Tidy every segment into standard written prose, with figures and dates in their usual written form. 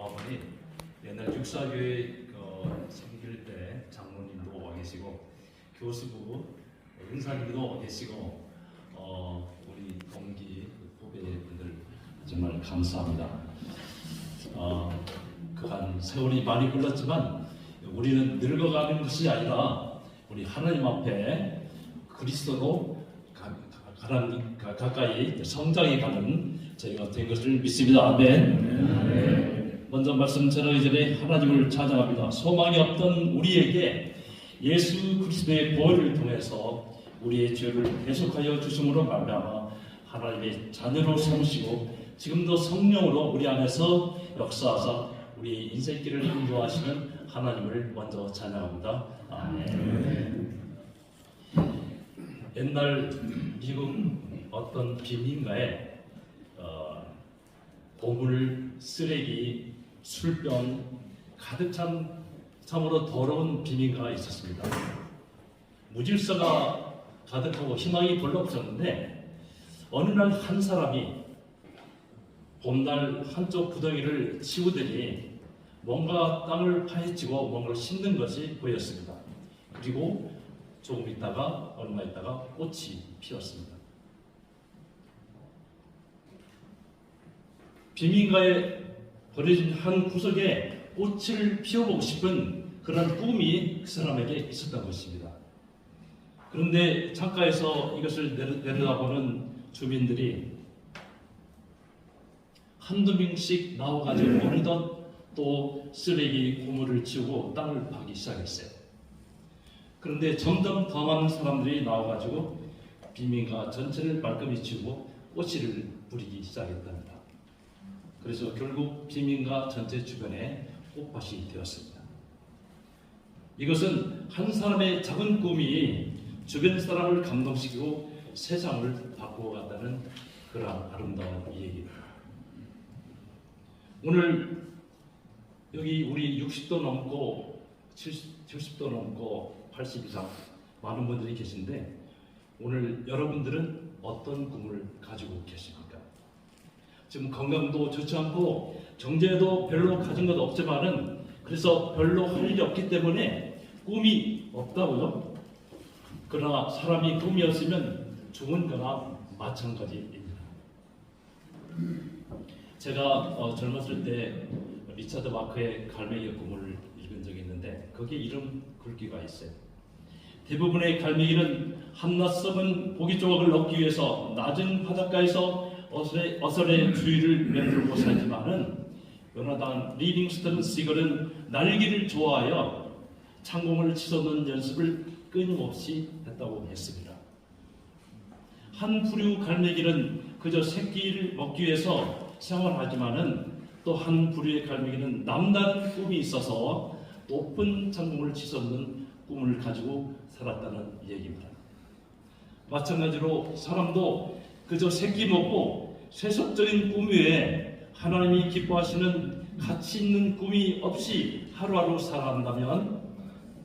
어머니 옛날 육사교회 섬길 때 장로님도 와 계시고 교수부 은사님도 와 계시고 우리 동기 후배분들 정말 감사합니다. 그간 세월이 많이 흘렀지만 우리는 늙어가는 것이 아니라 우리 하나님 앞에 그리스도로 가까이 성장해가는 저희가 된 것을 믿습니다. 아멘. 먼저 말씀 전하기 전에 하나님을 찬양합니다. 소망이 없던 우리에게 예수 그리스도의 보혈을 통해서 우리의 죄를 대속하여 주심으로 말미암아 하나님의 자녀로 삼으시고 지금도 성령으로 우리 안에서 역사하사 우리 인생길을 인도하시는 하나님을 먼저 찬양합니다. 아멘. 옛날 미국 어떤 빈민가에 보물, 쓰레기, 술병 가득 찬 참으로 더러운 빈민가가 있었습니다. 무질서가 가득하고 희망이 별로 없었는데 어느 날 한 사람이 봄날 한쪽 구덩이를 치우더니 뭔가 땅을 파헤치고 뭔가를 심는 것이 보였습니다. 그리고 조금 있다가 얼마 있다가 꽃이 피었습니다. 빈민가에 버려진 한 구석에 꽃을 피워보고 싶은 그런 꿈이 그 사람에게 있었던 것입니다. 그런데 창가에서 이것을 내려다보는 주민들이 한두 명씩 나와가지고 어느덧 또 쓰레기 고물을 치우고 땅을 파기 시작했어요. 그런데 점점 더 많은 사람들이 나와가지고 빈민가 전체를 말끔히 치우고 꽃씨를 뿌리기 시작했답니다. 그래서 결국 빈민가 전체 주변에 꽃밭이 되었습니다. 이것은 한 사람의 작은 꿈이 주변 사람을 감동시키고 세상을 바꾸어간다는 그런 아름다운 얘기입니다. 오늘 여기 우리 60도 넘고 70도 넘고 80 이상 많은 분들이 계신데 오늘 여러분들은 어떤 꿈을 가지고 계십니까? 지금 건강도 좋지 않고 경제도 별로 가진 것 없지만은 그래서 별로 할 일이 없기 때문에 꿈이 없다고요? 그러나 사람이 꿈이 없으면 죽은 거나 마찬가지입니다. 제가 젊었을 때 리차드 마크의 갈매기의 꿈을 읽은 적이 있는데 거기에 이런 글귀가 있어요. 대부분의 갈매기는 한낱 썩은 고기 조각을 얻기 위해서 낮은 바닷가에서 어설의 주위를 맴돌고 살지만은 요나단 리빙스턴 시걸은 날개를 좋아하여 창공을 치솟는 연습을 끊임없이 했다고 했습니다. 한 부류 갈매기는 그저 새끼를 먹기 위해서 생활하지만은 또 한 부류의 갈매기는 남다른 꿈이 있어서 높은 창공을 치솟는 꿈을 가지고 살았다는 얘기입니다. 마찬가지로 사람도 그저 새끼 먹고 세속적인 꿈 외에 하나님이 기뻐하시는 가치 있는 꿈이 없이 하루하루 살아간다면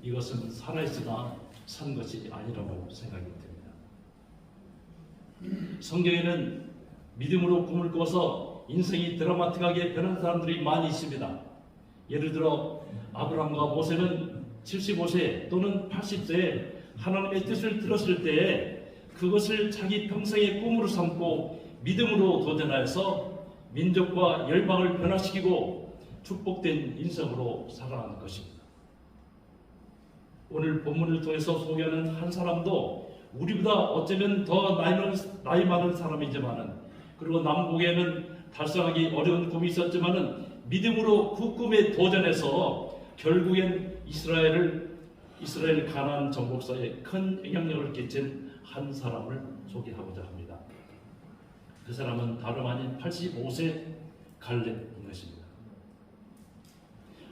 이것은 살아있으나 산 것이 아니라고 생각이 듭니다. 성경에는 믿음으로 꿈을 꿔서 인생이 드라마틱하게 변한 사람들이 많이 있습니다. 예를 들어 아브라함과 모세는 75세 또는 80세에 하나님의 뜻을 들었을 때에 그것을 자기 평생의 꿈으로 삼고 믿음으로 도전하여서 민족과 열방을 변화시키고 축복된 인생으로 살아가는 것입니다. 오늘 본문을 통해서 소개하는 한 사람도 우리보다 어쩌면 더 나이 많은 사람이지만은 그리고 남북에는 달성하기 어려운 꿈이 있었지만은 믿음으로 그 꿈에 도전해서 결국엔 이스라엘 가나안 정복사에 큰 영향력을 끼친 한 사람을 소개하고자 합니다. 그 사람은 다름 아닌 85세 갈렙인 것입니다.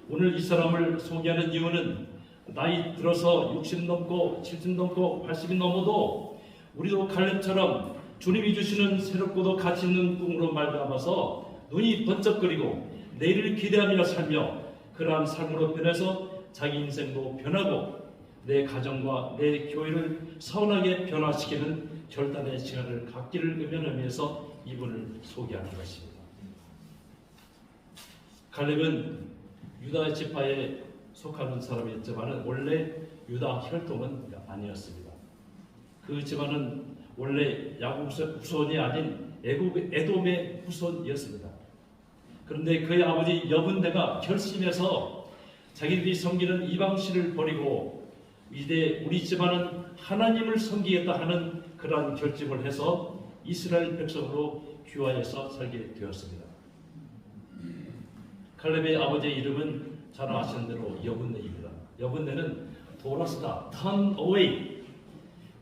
오늘 이 사람을 소개하는 이유는 나이 들어서 60 넘고 70 넘고 80이 넘어도 우리도 갈렙처럼 주님이 주시는 새롭고도 가치 있는 꿈으로 말미암아서 눈이 번쩍거리고 내일을 기대하며 살며 그러한 삶으로 변해서 자기 인생도 변하고 내 가정과 내 교회를 선하게 변화시키는 결단의 시간을 갖기를 의미하면서 이분을 소개하는 것입니다. 갈렙은 유다 지파에 속하는 사람이었지만 원래 유다 혈통은 아니었습니다. 그 집안은 원래 야곱 후손이 아닌 에돔의 후손이었습니다. 그런데 그의 아버지 여분네가 결심해서 자기들이 섬기는 이방신을 버리고 이제 우리 집안은 하나님을 섬기겠다 하는 그러한 결심을 해서 이스라엘 백성으로 귀화해서 살게 되었습니다. 칼렙의 아버지의 이름은 잘 아시는 대로 여분네입니다. 여분네는 돌아서다, turn away,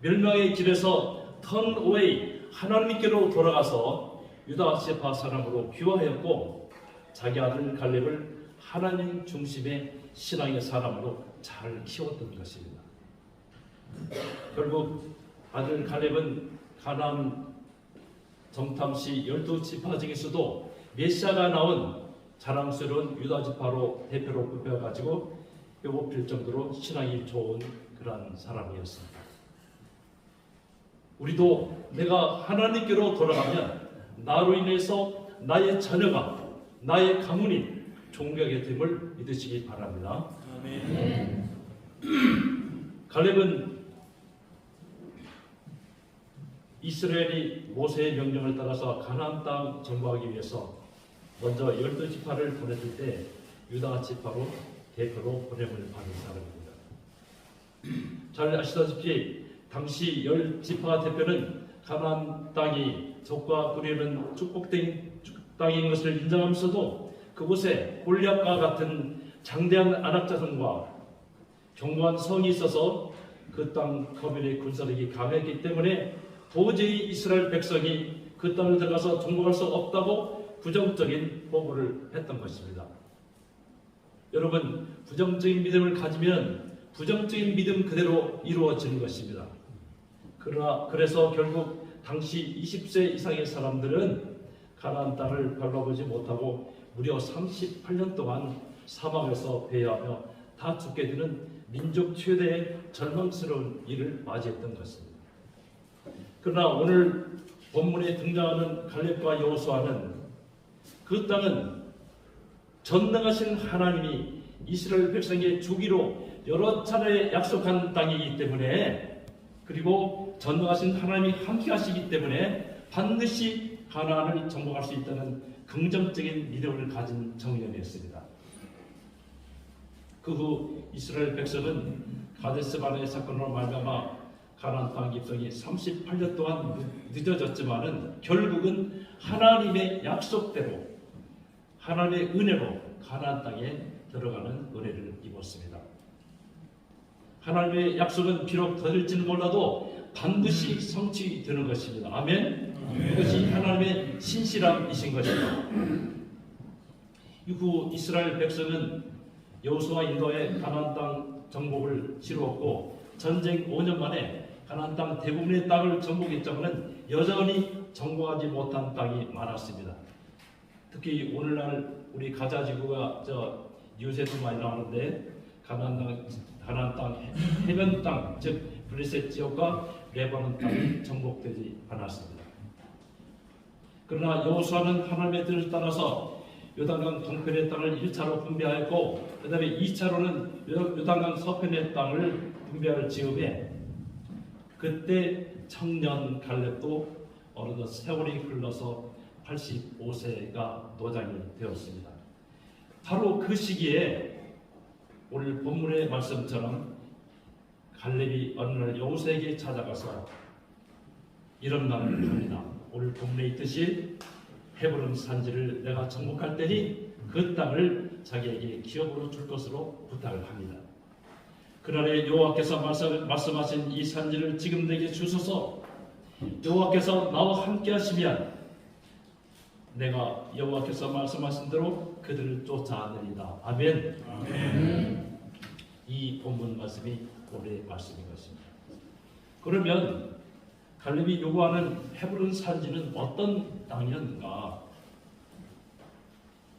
멸망의 길에서 turn away, 하나님께로 돌아가서 유다 지파 사람으로 귀화하였고 자기 아들 갈렙을 하나님 중심의 신앙의 사람으로 잘 키웠던 것입니다. 결국 아들 갈렙은 가나안 정탐시 12지파 중에서도 메시아가 나온 자랑스러운 유다 지파로 대표로 뽑혀가지고 뼈뽑힐 정도로 신앙이 좋은 그러한 사람이었습니다. 우리도 내가 하나님께로 돌아가면 나로 인해서 나의 자녀가, 나의 가문이 존귀하게 됨을 믿으시기 바랍니다. 아멘. 갈렙은 이스라엘이 모세의 명령을 따라서 가나안 땅 정복하기 위해서 먼저 12지파를 보냈을 때 유다 지파로 대표로 보냄을 받은 사람입니다. 잘 아시다시피 당시 10지파 대표는 가나안 땅이 적과 꾸리는 축복된 땅인 것을 인정하면서도 그곳에 골리앗과 같은 장대한 안악자성과 견고한 성이 있어서 그 땅 거민의 군사력이 강했기 때문에 도저히 이스라엘 백성이 그 땅을 들어가서 정복할 수 없다고 부정적인 보고를 했던 것입니다. 여러분, 부정적인 믿음을 가지면 부정적인 믿음 그대로 이루어지는 것입니다. 그래서 결국 당시 20세 이상의 사람들은 가나안 땅을 밟아보지 못하고 무려 38년 동안 사막에서 배회하며 다 죽게 되는 민족 최대의 절망스러운 일을 맞이했던 것입니다. 그러나 오늘 본문에 등장하는 갈렙과 여호수아는 그 땅은 전능하신 하나님이 이스라엘 백성에게 주기로 여러 차례 약속한 땅이기 때문에, 그리고 전능하신 하나님이 함께 하시기 때문에 반드시 가나안을 정복할 수 있다는 긍정적인 믿음을 가진 청년이었습니다. 그 후 이스라엘 백성은 가데스 바네의 사건으로 말미암아 가나안 땅 입성이 38년 동안 늦어졌지만은 결국은 하나님의 약속대로, 하나님의 은혜로 가나안 땅에 들어가는 은혜를 입었습니다. 하나님의 약속은 비록 더딜지는 몰라도 반드시 성취되는 것입니다. 아멘. 이것이 하나님의 신실함이신 것입니다. 이후 이스라엘 백성은 여호수아 인도의 가나안 땅 정복을 이루었고 전쟁 5년 만에 가나안 땅 대부분의 땅을 정복했지만 여전히 정복하지 못한 땅이 많았습니다. 특히 오늘날 우리 가자 지구가 뉴스에도 많이 나오는데 가나안 땅 해변 땅, 즉 블레셋 지역과 레바논 땅이 정복되지 않았습니다. 그러나 여호수아는 하나님의 뜻을 따라서 요단강 동편의 땅을 1차로 분배하였고 그 다음에 2차로는 요단강 서편의 땅을 분배할 즈음에 그때 청년 갈렙도 어느덧 세월이 흘러서 85세가 노장이 되었습니다. 바로 그 시기에 오늘 본문의 말씀처럼 갈렙이 어느 날 여호수아에게 찾아가서 이런 말을 합니다. 오늘 본문에 있듯이 헤브론 산지를 내가 정복할 때니 그 땅을 자기에게 기업으로 줄 것으로 부탁을 합니다. 그날에 여호와께서 말씀하신 이 산지를 지금 내게 주소서. 여호와께서 나와 함께 하시면 내가 여호와께서 말씀하신 대로 그들을 쫓아내리다. 아멘. 아멘. 이 본문 말씀이 오늘의 말씀인 것입니다. 그러면 갈렙이 요구하는 헤브론 산지는 어떤 땅이었는가?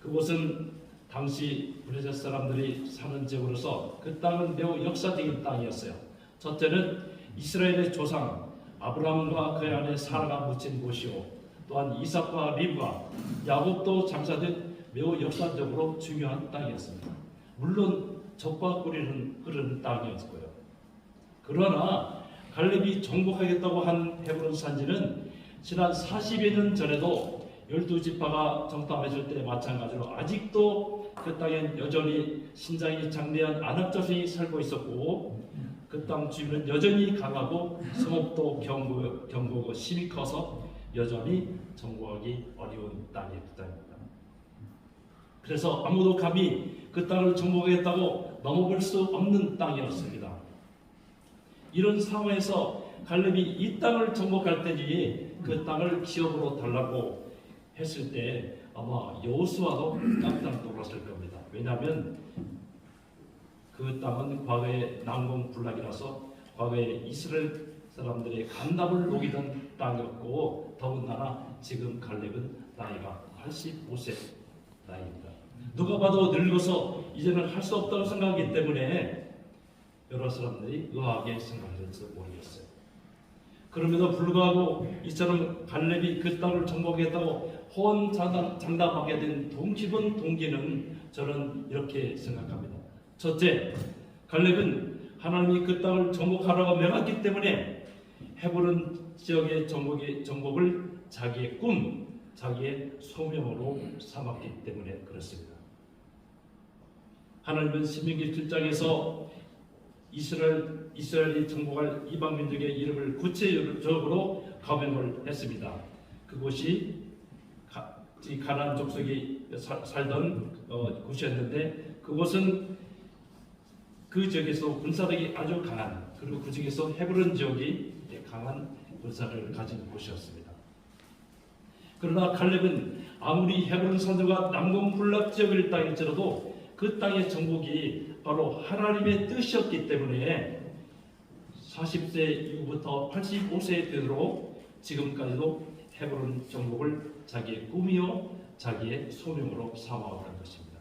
그곳은 당시 블레셋 사람들이 사는 지역으로서 그 땅은 매우 역사적인 땅이었어요. 첫째는 이스라엘의 조상 아브라함과 그의 아내 사라가 묻힌 곳이요, 또한 이삭과 리브가 야곱도 장사된 매우 역사적으로 중요한 땅이었습니다. 물론 젖과 꿀이 흐르는 땅이었고요. 그러나 갈렙이 정복하겠다고 한 헤브론 산지는 지난 40여 년 전에도 12지파가 정탐했을 때 마찬가지로 아직도 그 땅엔 여전히 신장이 장대한 아낙 자손이 살고 있었고, 그 땅 주민은 여전히 강하고 성읍도 견고하고 힘이 커서 여전히 정복하기 어려운 땅입니다. 그래서 아무도 감히 그 땅을 정복하겠다고 넘어볼 수 없는 땅이었습니다. 이런 상황에서 갈렙이 이 땅을 정복할 때니 그 땅을 기업으로 달라고 했을 때 아마 여호수아도 깜짝 놀랐을 겁니다. 왜냐하면 그 땅은 과거에 난공불락이라서 과거에 이스라엘 사람들의 간담을 녹이던 땅이었고, 더군다나 지금 갈렙은 나이가 85세 나이입니다. 누가 봐도 늙어서 이제는 할 수 없다고 생각하기 때문에 여러 사람들이 의아하게 생각할지 모르겠어요. 그럼에도 불구하고 이처럼 갈렙이 그 땅을 정복했다고 호언장담하게 된 기본 동기는 저는 이렇게 생각합니다. 첫째, 갈렙은 하나님이 그 땅을 정복하라고 명했기 때문에 헤브론 지역의 정복을 자기의 꿈, 자기의 소명으로 삼았기 때문에 그렇습니다. 하나님은 신명기 7장에서 이스라엘이 정복할 이방 민족의 이름을 구체적으로 가명을 했습니다. 그곳이 가나안 족속이 살던 곳이었는데, 그곳은 그 지역에서 군사력이 아주 강한, 그리고 그 중에서 헤브론 지역이 강한 군사를 가진 곳이었습니다. 그러나 갈렙은 아무리 헤브론 산지가 난공불락 지역을 땅일지라도 그 땅의 정복이 바로 하나님의 뜻이었기 때문에 40세 이후부터 85세에 되도록 지금까지도 헤브론 정복을 자기의 꿈이요 자기의 소명으로 삼아왔던 것입니다.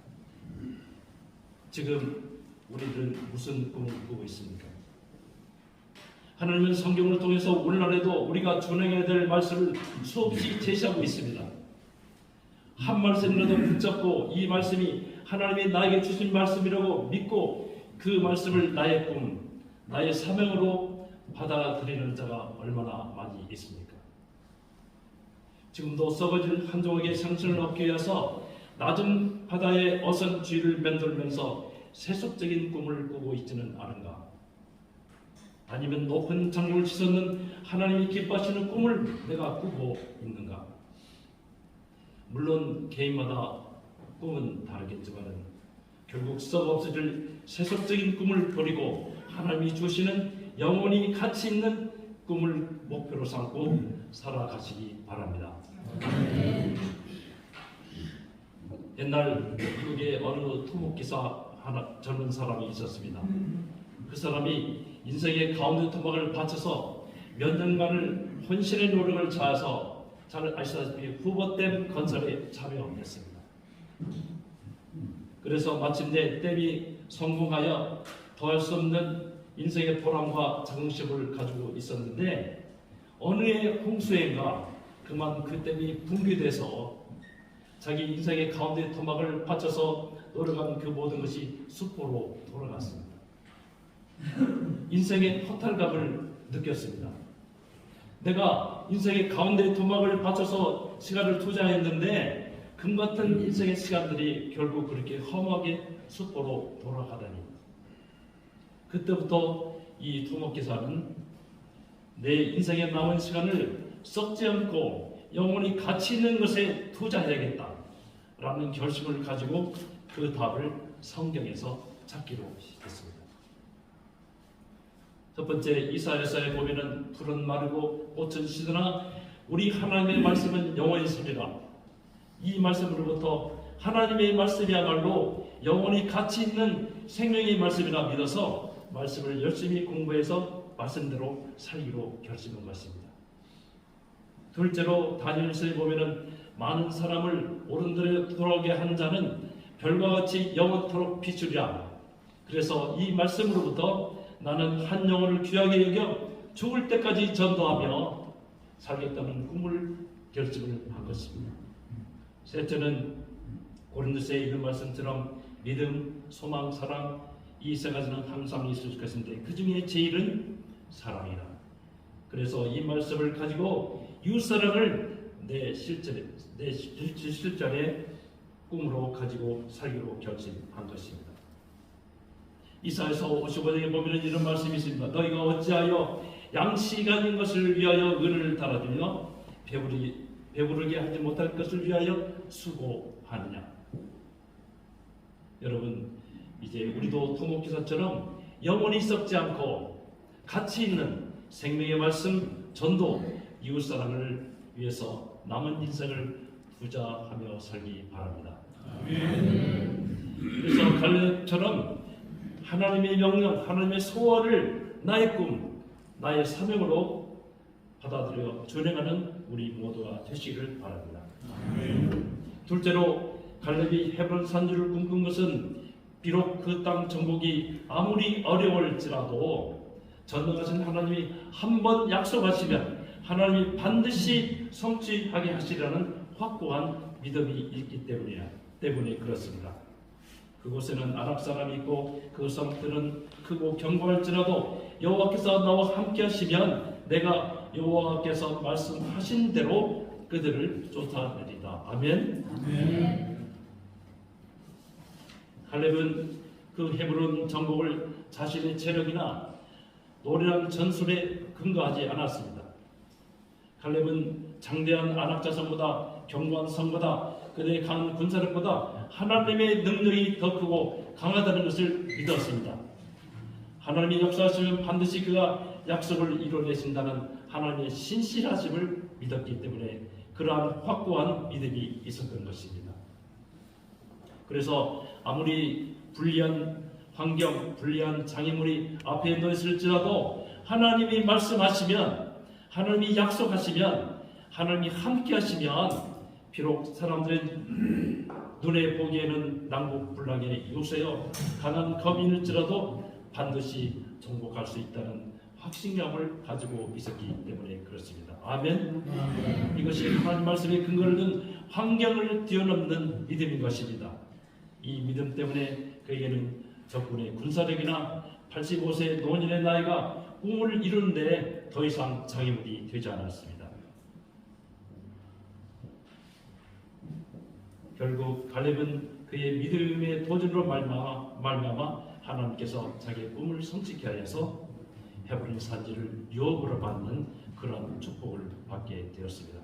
지금 우리들은 무슨 꿈을 꾸고 있습니까? 하나님은 성경을 통해서 오늘날에도 우리가 준행해야 될 말씀을 수없이 제시하고 있습니다. 한 말씀이라도 붙잡고 이 말씀이 하나님이 나에게 주신 말씀이라고 믿고 그 말씀을 나의 꿈, 나의 사명으로 받아들이는 자가 얼마나 많이 있습니까? 지금도 썩어질 한 조각의 상처를 얻기 위해서 낮은 바다의 어선 뒤를 맴돌면서 세속적인 꿈을 꾸고 있지는 않은가? 아니면 높은 장벽을 치솟는 하나님이 기뻐하시는 꿈을 내가 꾸고 있는가? 물론 개인마다 꿈은 다르겠지만 결국 썩 없어질 세속적인 꿈을 버리고 하나님이 주시는 영원히 가치 있는 꿈을 목표로 삼고 살아가시기 바랍니다. 옛날 미국에 어느 토목기사 하나 젊은 사람이 있었습니다. 그 사람이 인생의 가운데 토막을 바쳐서 몇 년간을 혼신의 노력을 다해서 잘 아시다시피 후보댐 건설에 참여했습니다. 그래서 마침내 댐이 성공하여 더할 수 없는 인생의 보람과 자긍심을 가지고 있었는데, 어느 해 홍수해인가 그만 그 댐이 붕괴돼서 자기 인생의 가운데 토막을 바쳐서 노력한 그 모든 것이 수포로 돌아갔습니다. 인생의 허탈감을 느꼈습니다. 내가 인생의 가운데 토막을 바쳐서 시간을 투자했는데 금같은 인생의 시간들이 결국 그렇게 험하게 수포로 돌아가다니. 그때부터 이 토목기사는 내 인생에 남은 시간을 썩지 않고 영원히 가치 있는 것에 투자해야겠다라는 결심을 가지고 그 답을 성경에서 찾기로 했습니다. 첫 번째, 이사야서에 보면은 풀은 마르고 꽃은 시드나 우리 하나님의 말씀은 영원히 서리라. 이 말씀으로부터 하나님의 말씀이야말로 영원히 가치 있는 생명의 말씀이라 믿어서 말씀을 열심히 공부해서 말씀대로 살기로 결심한 것입니다. 둘째로 다니엘서에 보면은 많은 사람을 옳은 돌아오게 한 자는 별과 같이 영원토록 비추리라. 그래서 이 말씀으로부터 나는 한 영혼을 귀하게 여겨 죽을 때까지 전도하며 살겠다는 꿈을 결심을 한 것입니다. 셋째는 고린도서에 있는 말씀처럼 믿음, 소망, 사랑 이 세 가지는 항상 있을 것인데 그 중에 제일은 사랑이다. 그래서 이 말씀을 가지고 이웃사랑을 내 실전의 꿈으로 가지고 살기로 결심한 것입니다. 이사야서 55장에 보면 이런 말씀이 있습니다. 너희가 어찌하여 양식 아닌 것을 위하여 은을 달아주며 배부르게 하지 못할 것을 위하여 수고하느냐. 여러분, 이제 우리도 토목기사처럼 영원히 썩지 않고 가치 있는 생명의 말씀, 전도, 이웃사랑을 위해서 남은 인생을 투자하며 살기 바랍니다. 그래서 갈렙처럼 하나님의 명령, 하나님의 소원을 나의 꿈, 나의 사명으로 받아들여 준행하는 우리 모두가 되시기를 바랍니다. 둘째로 갈렙이 헤브론 산지를 꿈꾼 것은 비록 그 땅 정복이 아무리 어려울지라도 전능하신 하나님이 한 번 약속하시면 하나님이 반드시 성취하게 하시려는 확고한 믿음이 있기 때문에 그렇습니다. 그곳에는 아랍 사람이 있고 그 성들은 크고 견고할지라도 여호와께서 나와 함께 하시면 내가 여호와께서 말씀하신 대로 그들을 쫓아내리다. 아멘. 갈렙은 그 헤브론 정복을 자신의 체력이나 노련한 전술에 근거하지 않았습니다. 갈렙은 장대한 아낙 자손보다 견고한 성보다 그들의 강한 군사력보다 하나님의 능력이 더 크고 강하다는 것을 믿었습니다. 하나님이 역사하시면 반드시 그가 약속을 이루어내신다는 하나님의 신실하심을 믿었기 때문에 그러한 확고한 믿음이 있었던 것입니다. 그래서 아무리 불리한 환경, 불리한 장애물이 앞에 놓였을지라도 하나님이 말씀하시면, 하나님이 약속하시면, 하나님이 함께 하시면 비록 사람들의 눈에 보기에는 낭복불락의 요새여 강한 검인일지라도 반드시 정복할 수 있다는 확신감을 가지고 있었기 때문에 그렇습니다. 아멘. 이것이 하나님 말씀의 근거를 둔 환경을 뛰어넘는 믿음인 것입니다. 이 믿음 때문에 그에게는 적군의 군사력이나 85세 노년의 나이가 꿈을 이루는데 더 이상 장애물이 되지 않았습니다. 결국 갈렙은 그의 믿음의 도전으로 말미암아 하나님께서 자기의 꿈을 성취케 하여서 헤브론 산지를 유업으로 받는 그런 축복을 받게 되었습니다.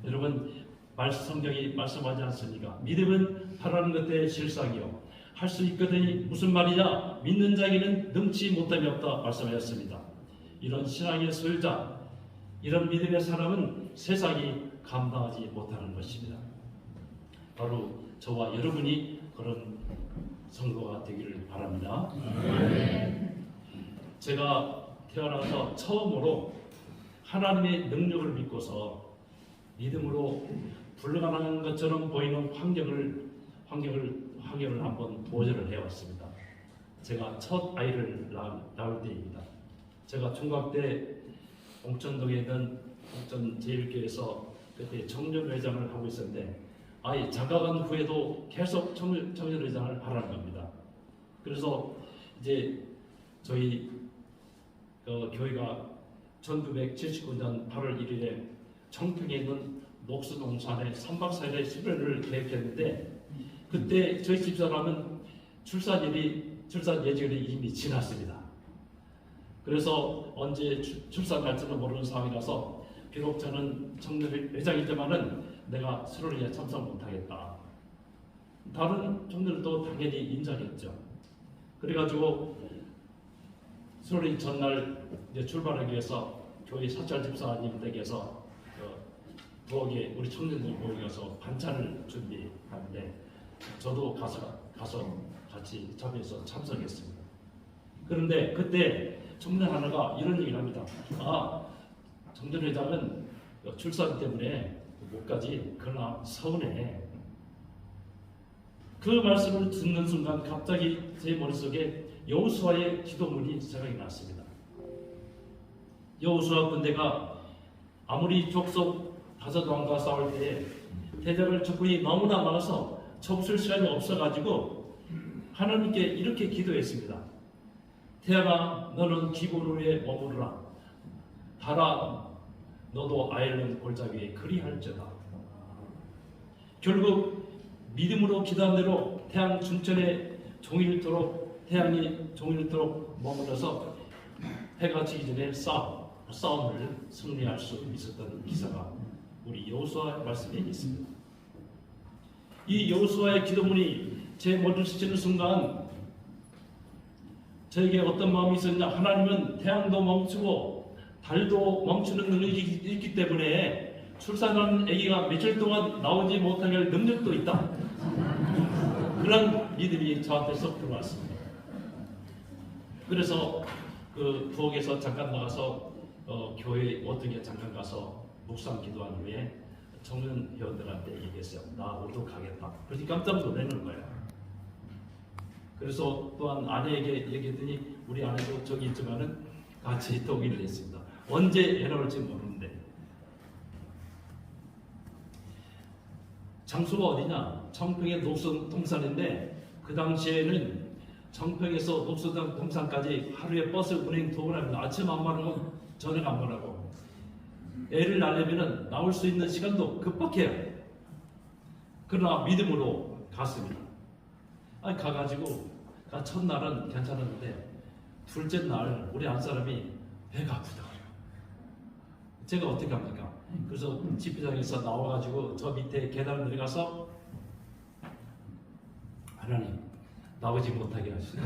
여러분, 성경이 말씀하지 않습니까? 믿음은 바라는 것의 실상이요 할 수 있거든이 무슨 말이냐? 믿는 자에게는 능치 못함이 없다 말씀하셨습니다. 이런 신앙의 소유자, 이런 믿음의 사람은 세상이 감당하지 못하는 것입니다. 바로 저와 여러분이 그런 성도가 되기를 바랍니다. 제가 태어나서 처음으로 하나님의 능력을 믿고서 믿음으로 불가능한 것처럼 보이는 환경을 한번 도전을 해왔습니다. 제가 첫 아이를 낳을 때입니다. 제가 중学때 옥천동에 있는 옥천 제일교회에서 그때 청년회장을 하고 있었는데 아이 장가간 후에도 계속 청년회장을 하라는 겁니다. 그래서 이제 저희 교회가 1979년 8월 1일에 청평에 있는 녹수동산에 3박 4일의 수련을 계획했는데 그때 저희 집사람은 출산 예정일이 이미 지났습니다. 그래서 언제 출산할지는 모르는 상황이라서 비록 저는 청년회장이지만은 내가 수련회에 참석 못하겠다. 다른 청년들도 당연히 인정했죠. 그래가지고 수련회 전날 이제 출발하기 위해서 교회 사찰 집사님 댁에서 부엌에 우리 청년들 모여서 반찬을 준비하는데 저도 가서 같이 참여해서 참석했습니다. 그런데 그때 청년 하나가 이런 얘기를 합니다. 청년회장은 출산 때문에 못 가지. 그러나 서운해. 그 말씀을 듣는 순간 갑자기 제 머릿속에 여호수아의 기도문이 생각이 났습니다. 여호수아 군대가 아무리 족속 다섯 왕과 싸울 때에 대적을 적군이 너무나 많아서 접술 시간이 없어가지고 하나님께 이렇게 기도했습니다. 태양아, 너는 기본 위에 머무르라. 달아, 너도 아일론 골짜기에 그리할지어다. 결국 믿음으로 기도한 대로 태양이 종일토록 머물러서 해가 지기 전에 싸움을 승리할 수 있었던 기사가 우리 여호수아의 말씀에 있습니다. 이 여호수아의 기도문이 제 머리를 스치는 순간 저에게 어떤 마음이 있었냐? 하나님은 태양도 멈추고 달도 멈추는 능력이 있기 때문에 출산한 아기가 며칠 동안 나오지 못하게 할 능력도 있다. 그런 믿음이 저한테 쏙 들어왔습니다. 그래서 그 부엌에서 잠깐 나가서 교회 어떻게 잠깐 가서 묵상 기도한 후에 청년 회원들한테 얘기했어요. 나 오도 가겠다. 그래서 깜짝 놀라는 거예요. 그래서 또한 아내에게 얘기했더니 우리 아내도 저기 있지만은 같이 동의를 했습니다. 언제 애 나올지 모르는데. 장소가 어디냐? 청평의 녹선동산인데 그 당시에는 청평에서 녹선동산까지 하루에 버스 운행 2번 합니다. 아침 안 말하고 저녁 안 말하고. 애를 낳으려면 나올 수 있는 시간도 급박해요. 그러나 믿음으로 갔습니다. 가가지고 첫날은 괜찮았는데 둘째 날 우리 안 사람이 배가 아프다 그래요. 제가 어떻게 합니까? 그래서 집회장에서 나와가지고 저 밑에 계단을 내려가서 하나님 나오지 못하게 하시네.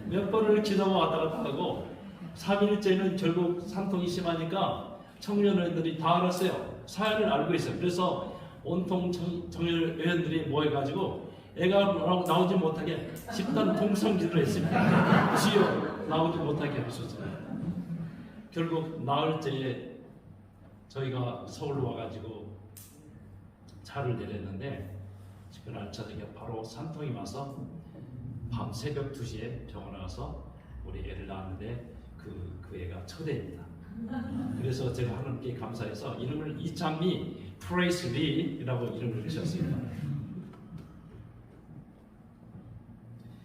몇 번을 기도하고 왔다 갔다 하고 3일째는 결국 산통이 심하니까 청년회원들이 다 알았어요. 사연을 알고 있어요. 그래서 온통 청년회원들이 모여가지고 애가 나오지 못하게 집단 통성기도를 했습니다. 주여 나오지 못하게 하소서. 결국 나흘 때에 저희가 서울로 와가지고 차를 내렸는데 그날 저녁에 바로 산통이 와서 밤 새벽 2시에 병원에 가서 우리 애를 낳았는데 그 애가 첫애입니다. 그래서 제가 하나님께 감사해서 이름을 이창미 프레이슬리라고 이름을 지었습니다.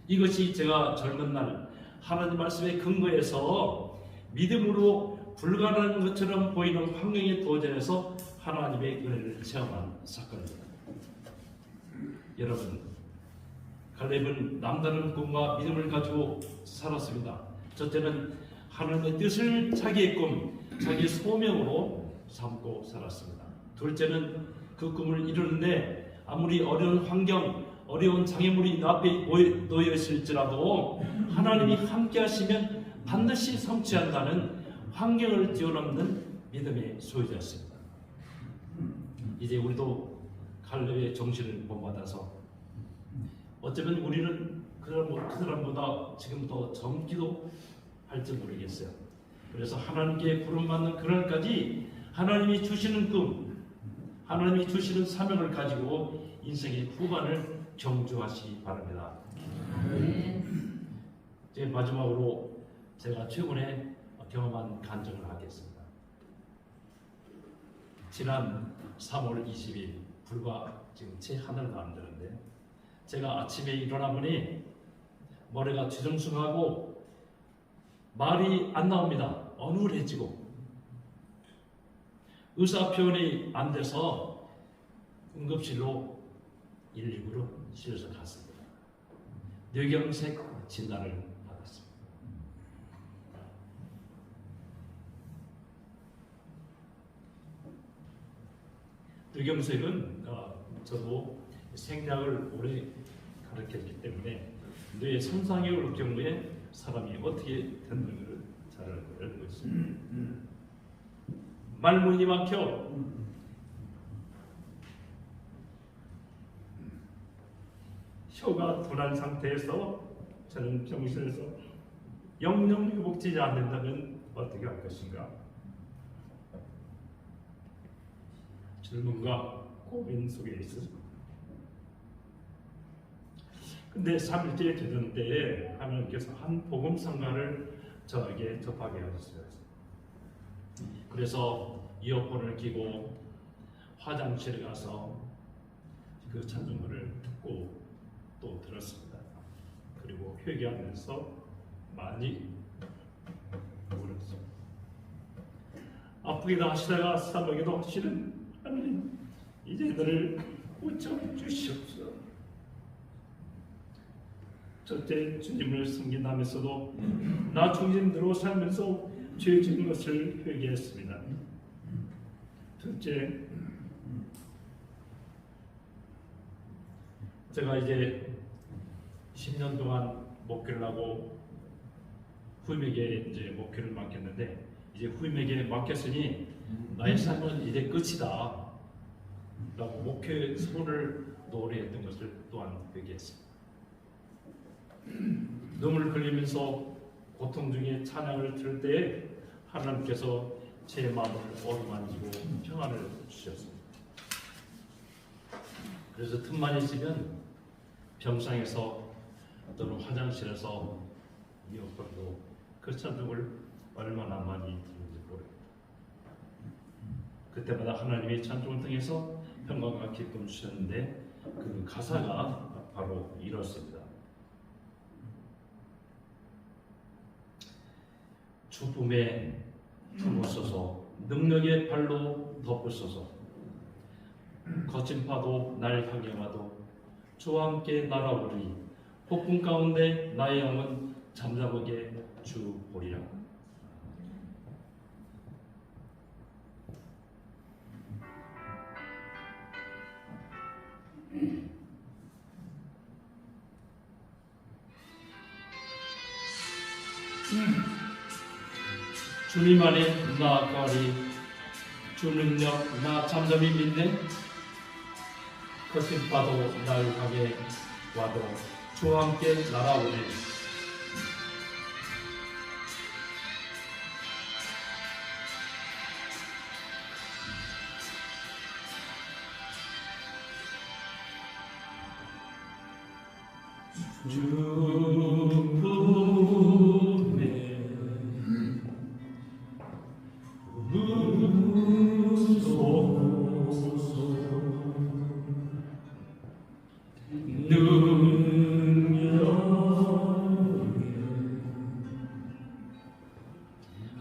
이것이 제가 젊은 날 하나님 말씀에 근거해서 믿음으로 불가능한 것처럼 보이는 환경에 도전해서 하나님의 은혜를 체험한 사건입니다. 여러분, 갈렙은 남다른 꿈과 믿음을 가지고 살았습니다. 첫째는 하나님의 뜻을 자기의 꿈, 자기의 소명으로 삼고 살았습니다. 둘째는 그 꿈을 이루는데 아무리 어려운 환경, 어려운 장애물이 앞에 놓여 있을지라도 하나님이 함께 하시면 반드시 성취한다는 환경을 뛰어넘는 믿음의 소유자였습니다. 이제 우리도 갈렙의 정신을 본받아서 어쩌면 우리는 그 사람보다 지금 더 젊기도 할지 모르겠어요. 그래서 하나님께 부름받는 그날까지 하나님이 주시는 꿈, 하나님이 주시는 사명을 가지고 인생의 후반을 경주하시기 바랍니다. 이제 마지막으로 제가 최근에 경험한 간증을 하겠습니다. 지난 3월 20일 불과 지금 채 하늘도 안 되는데 제가 아침에 일어나 보니 머리가 뒤숭숭하고 말이 안 나옵니다. 어눌해지고 의사 표현이 안 돼서 응급실로 119로 실려서 갔습니다. 뇌경색 진단을 받았습니다. 뇌경색은 저도 생략을 오래 가르쳤기 때문에 뇌에 손상이 올 경우에 사람이 어떻게 되는지를 잘 알고 있습니다. 말문이 막혀 혀가 둔한 상태에서 저는 병실에서 영영 회복되지 않는다면 어떻게 할 것인가? 질문과 고민 속에 있었습니다. 근데 3일째 되던 때에 하나님께서 한 복음성가를 저에게 접하게 하셨어요. 그래서 이어폰을 끼고 화장실에 가서 그 찬송가를 듣고 또 들었습니다. 그리고 회개하면서 많이 울었습니다. 아프기도 하시다가 싸우기도 하시는 하나님, 이제 너를 고쳐주시옵소서. 첫째, 주님을 섬긴다면서도 나 중심대로 살면서 죄 지은 것을 회개했습니다. 둘째, 제가 이제 10년 동안 목회를 하고 후임에게 이제 목회를 맡겼는데, 이제 후임에게 맡겼으니 나의 삶은 이제 끝이다 라고 목회 선언을 노래했던 것을 또한 회개했습니다. 눈물 흘리면서 고통 중에 찬양을 들을 때에 하나님께서 제 마음을 어루만지고 평안을 주셨습니다. 그래서 틈만 있으면 병상에서 또는 화장실에서 이어받고 그 찬송을 얼마나 많이 듣는지 모릅니다. 그때마다 하나님의 찬송을 통해서 평강과 기쁨 주셨는데, 그 가사가 바로 이렇습니다. 주품에 품으소서, 능력의 발로 덮으소서. 거친 파도 날 향해 와도 주와 함께 날아오르리. 폭풍 가운데 나의 영은 잠잠하게 주 보리라. 주님 안에 나아가리. 주 능력 나 잠잠히 믿네. 거친 파도 날 향해 와도 주와 함께 날아오리.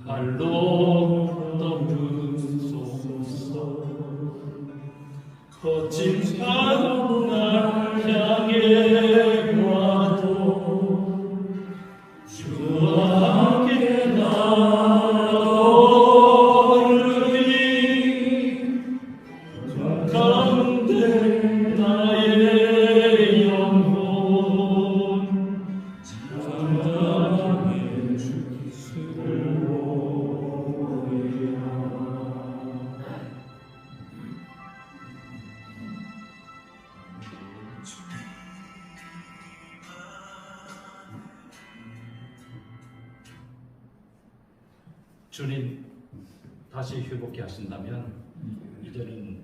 발로 덮으소서. 거친 파도 날 향해 와도 주와 함께 날아오르리. 가운데 나의 영혼 잠잠히 주를 주님 다시 회복케 하신다면 이제는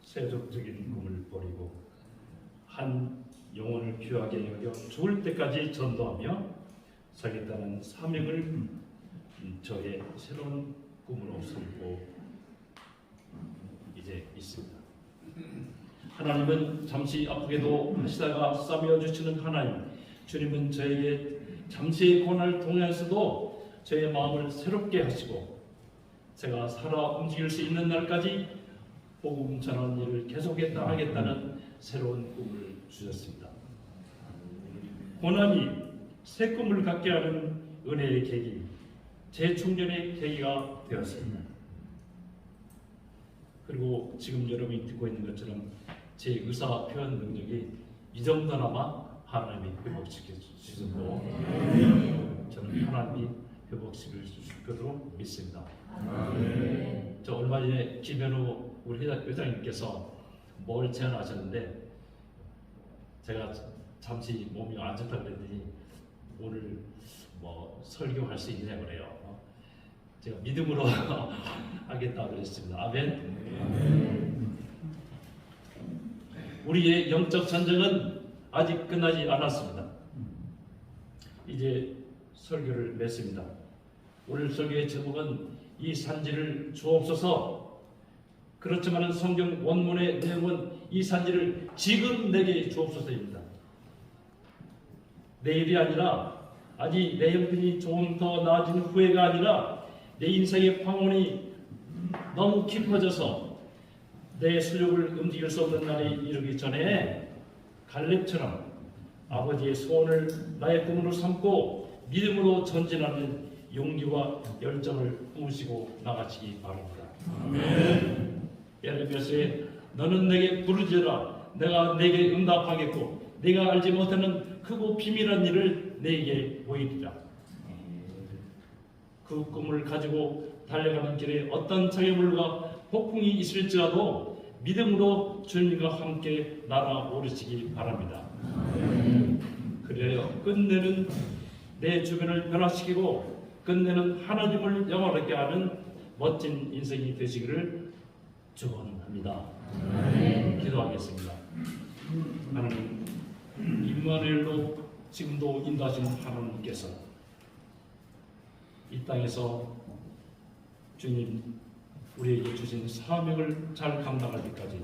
세속적인 꿈을 버리고 한 영혼을 귀하게 여겨 죽을 때까지 전도하며 살겠다는 사명을 저의 새로운 꿈으로 삼고 이제 있습니다. 하나님은 잠시 아프게도 하시다가 싸매어 주시는 하나님, 주님은 저에게 잠시의 고난을 통해서도 저의 마음을 새롭게 하시고 제가 살아 움직일 수 있는 날까지 복음 전하는 일을 계속해 하겠다는 새로운 꿈을 주셨습니다. 고난이 새 꿈을 갖게 하는 은혜의 계기, 재충전의 계기가 되었습니다. 그리고 지금 여러분이 듣고 있는 것처럼 제 의사 표현 능력이 이 정도나마 하나님이 회복시켜 주시고 저는 하나님이 회복시켜 주실 것으로 믿습니다. 저 얼마 전에 김현우 우리 회장님께서 뭘 제안하셨는데 제가 잠시 몸이 안 좋다 그랬더니 오늘 뭐 설교할 수 있느냐 그래요. 제가 믿음으로 하겠다 그랬습니다. 아멘. 우리의 영적 전쟁은 아직 끝나지 않았습니다. 이제 설교를 맺습니다. 오늘 설교의 제목은 이 산지를 주옵소서. 그렇지만 성경 원문의 내용은 이 산지를 지금 내게 주옵소서입니다. 내일이 아니라 아직 내 형편이 조금 더 나아진 후회가 아니라 내 인생의 황혼이 너무 깊어져서 내 수욕을 움직일 수 없는 날이 이르기 전에 갈렙처럼 아버지의 소원을 나의 꿈으로 삼고 믿음으로 전진하는 용기와 열정을 품으시고 나가시기 바랍니다. 아멘. 예레미야서에 너는 내게 부르짖으라 내가 내게 응답하겠고 내가 알지 못하는 크고 비밀한 일을 내게 보이리라. 그 꿈을 가지고 달려가는 길에 어떤 장애물과 폭풍이 있을지라도 믿음으로 주님과 함께 날아오르시기 바랍니다. 그래요. 끝내는 내 주변을 변화시키고 끝내는 하나님을 영원하게 하는 멋진 인생이 되시기를 축원합니다. 기도하겠습니다. 하나님, 임마누엘로 지금도 인도하신 하나님께서 이 땅에서 주님 우리에게 주신 사명을 잘 감당할 때까지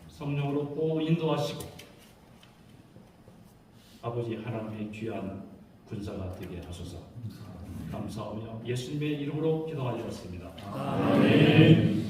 성령으로 또 인도하시고 아버지 하나님의 귀한 군사가 되게 하소서. 감사하며 예수님의 이름으로 기도하였습니다. 아멘.